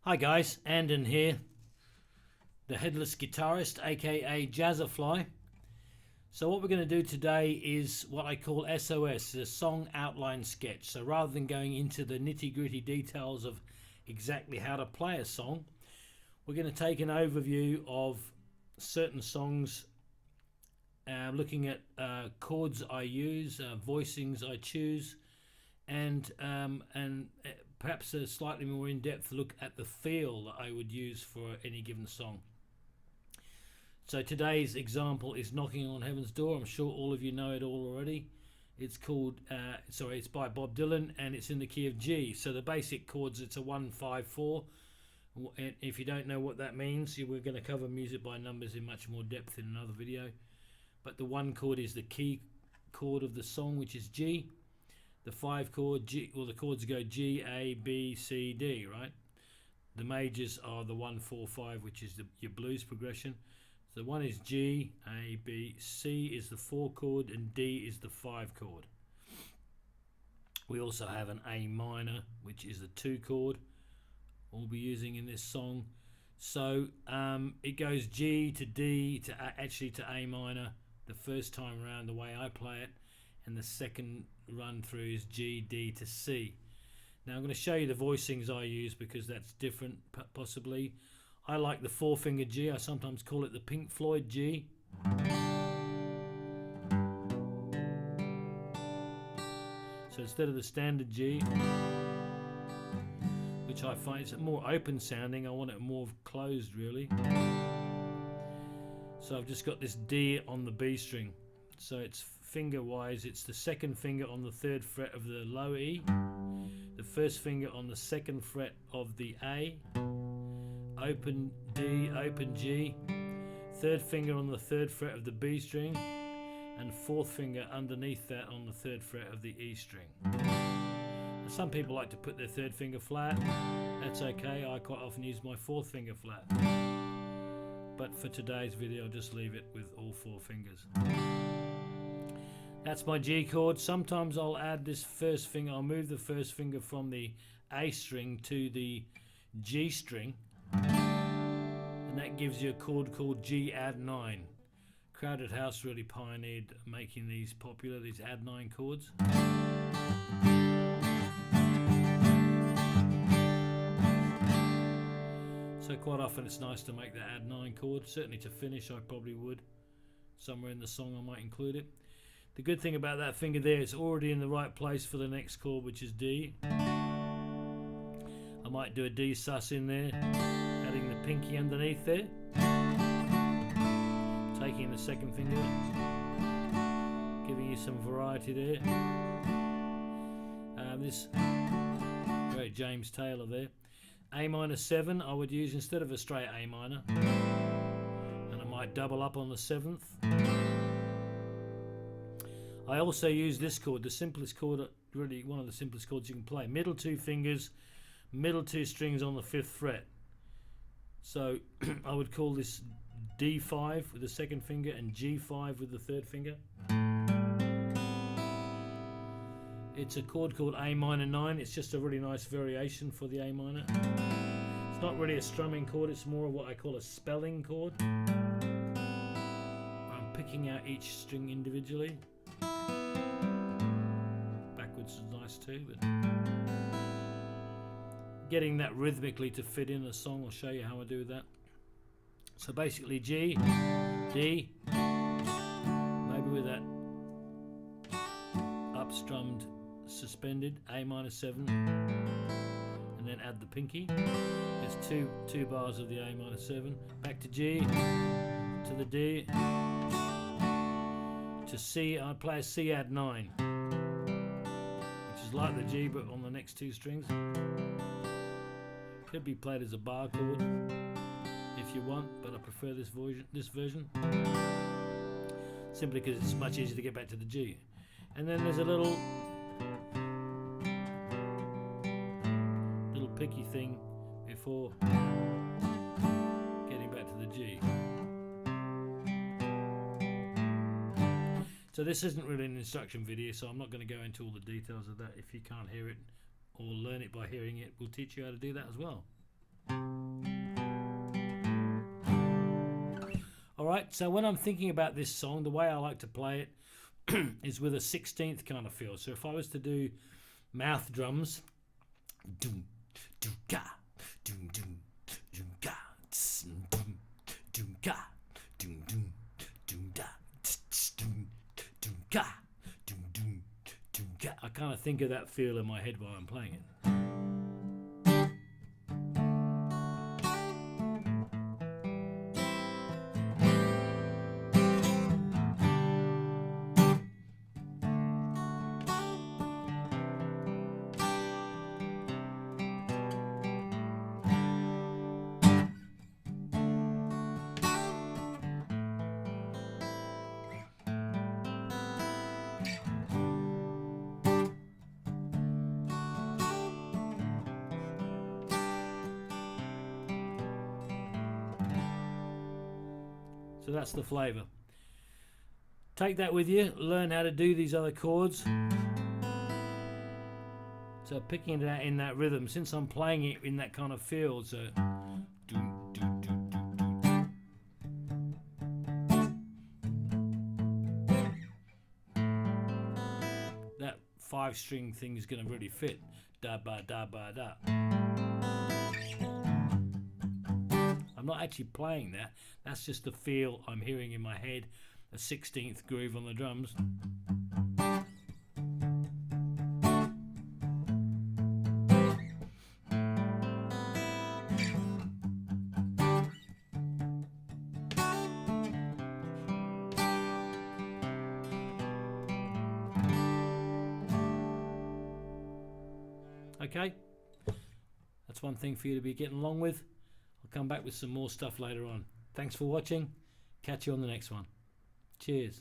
Hi guys, Andon here, the headless guitarist aka Jazzerfly. So what we're going to do today is what I call SOS, a song outline sketch. So rather than going into the nitty-gritty details of exactly how to play a song, we're going to take an overview of certain songs, looking at chords I use, voicings I choose, and perhaps a slightly more in-depth look at the feel that I would use for any given song. So today's example is Knocking on Heaven's Door. I'm sure all of you know it all already. It's called, it's by Bob Dylan, and it's in the key of G. So the basic chords, it's a 1-5-4. And if you don't know what that means, we're going to cover music by numbers in much more depth in another video. But the 1 chord is the key chord of the song, which is G. The 5 chord, G, well, the chords go G, A, B, C, D, right? The majors are the 1-4-5, which is your blues progression. So 1 is G, A, B, C is the 4 chord, and D is the 5 chord. We also have an A minor, which is the 2 chord we'll be using in this song. So it goes G to D to actually to A minor the first time around the way I play it, and the second run through is G, D to C. Now I'm going to show you the voicings I use because that's different possibly. I like the 4-finger G. I sometimes call it the Pink Floyd G. So instead of the standard G, which I find is more open sounding, I want it more closed really. So I've just got this D on the B string. So it's finger wise, it's the 2nd finger on the 3rd fret of the low E, the 1st finger on the 2nd fret of the A, open D, open G, 3rd finger on the 3rd fret of the B string, and 4th finger underneath that on the 3rd fret of the E string. And some people like to put their 3rd finger flat. That's okay, I quite often use my 4th finger flat. But for today's video, I'll just leave it with all 4 fingers. That's my G chord. Sometimes I'll add this 1st finger, I'll move the 1st finger from the A string to the G string, and that gives you a chord called G add 9. Crowded House really pioneered making these popular, these add 9 chords. So quite often it's nice to make the add 9 chord. Certainly to finish I probably would. Somewhere in the song I might include it. The good thing about that finger there, it's already in the right place for the next chord, which is D. I might do a D sus in there, adding the pinky underneath there, taking the 2nd finger, giving you some variety there. This great James Taylor there. A minor 7 I would use instead of a straight A minor, and I might double up on the 7th. I also use this chord, the simplest chord, really one of the simplest chords you can play. Middle 2 fingers, middle 2 strings on the 5th fret. So I would call this D5 with the 2nd finger and G5 with the 3rd finger. It's a chord called A minor 9. It's just a really nice variation for the A minor. It's not really a strumming chord, it's more of what I call a spelling chord. I'm picking out each string individually. Backwards is nice too, but getting that rhythmically to fit in a song, I'll show you how I do that. So basically G, D, maybe with that upstrummed suspended, A minor 7, and then add the pinky. There's two bars of the A minor 7. Back to G, to the D, to C. I play a C add 9, which is like the G but on the next 2 strings. Could be played as a bar chord if you want, but I prefer this version simply because it's much easier to get back to the G. And then there's a little picky thing before getting back to the G. So this isn't really an instruction video, so I'm not going to go into all the details of that. If you can't hear it or learn it by hearing it, we'll teach you how to do that as well. Alright, so when I'm thinking about this song, the way I like to play it is with a 16th kind of feel. So if I was to do mouth drums, doom, doom, ga, doom, doom, doom, ga, doom, doom, ga, doom, doom, doom, da, doom, doom, ga, doom, doom, doom, ga. I kind of think of that feel in my head while I'm playing it. So that's the flavour. Take that with you, learn how to do these other chords. So picking it out in that rhythm, since I'm playing it in that kind of feel, so that 5-string thing is going to really fit. Da ba da ba da. I'm not actually playing that, that's just the feel I'm hearing in my head, a 16th groove on the drums. Okay, that's one thing for you to be getting along with. I'll come back with some more stuff later on. Thanks for watching. Catch you on the next one. Cheers.